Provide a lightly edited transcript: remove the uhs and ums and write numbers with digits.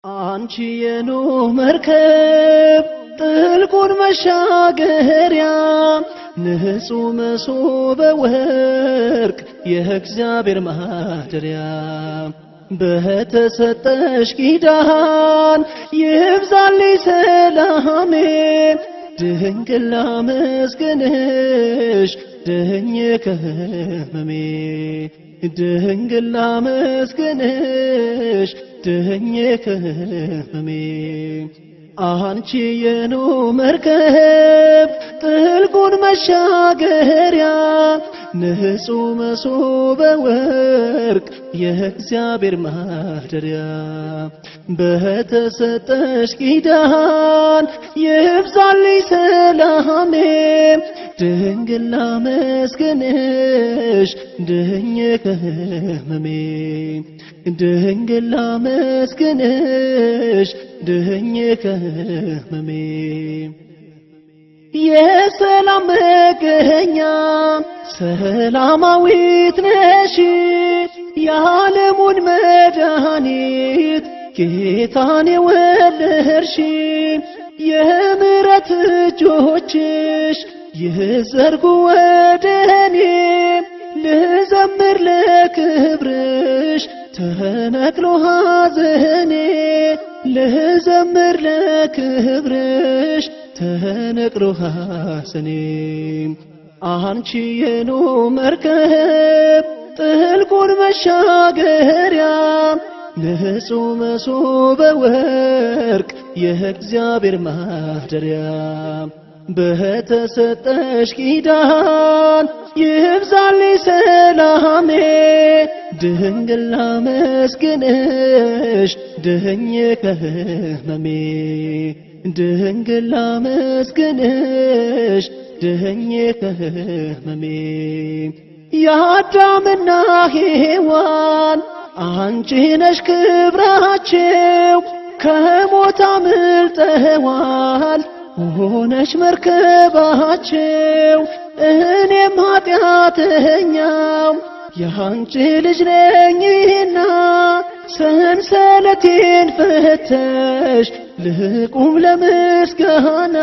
አንቺ የኖህ መርከብ ጥልቁን መሻገሪያ ንጹሕ መሶበ ወርቅ የእግዚአብሔር ማደሪያ በተሰጠሽ ኪዳን ይብዛልኝ ሰላሜ ድንግል ላመስግንሽ ድኜ ከሕመሜ ድንግል ላመስግንሽ ድኜ ከሕመሜ አንቺ የኖህ መርከብ ጥልቁን መሻገሪያ ንጹሕ መሶበ ወርቅ የእግዚአብሔር ማደሪያ በተሰጠሽ ኪዳን ይብዛልኝ ሰላሜ ድንግል ላመስግንሽ ድኜ ከሕመሜ ድንግል ላመስግንሽ ድኜ ከሕመሜ የሰላም መገኛ ሰላማዊት ነሽ የዓለሙን መድኃኒት ጌታን የወለድሽ የምሕረት እጆችሽ ይዘርጉ ወደኔ ልዘምር ለክብርሽ ተነቅሎ ሐዘኔ ልዘምር ለክብርሽ ተነቅሎ ሐዘኔ አንቺ የኖህ መርከብ ጥልቁን መሻገሪያ ንጹሕ መሶበ ወርቅ የእግዚአብሔር ማደሪያ በተሰጠሽ ኪዳን ይብዛልኝ ሰላሜ ድንግል ላመስግንሽ ድኜ ከሕመሜ ድንግል ላመስግንሽ ድኜ ከሕመሜ የአዳምና ሔዋን አንቺ ነሽ ክብራቸው ከሞት አምልጠዋል ሆነሽ መርከባቸው እኔም ኃጢአተኛው ያንቺ ልጅ ነኝና ሰንሰለቴን ፈተሽ ልቁም ለምስጋና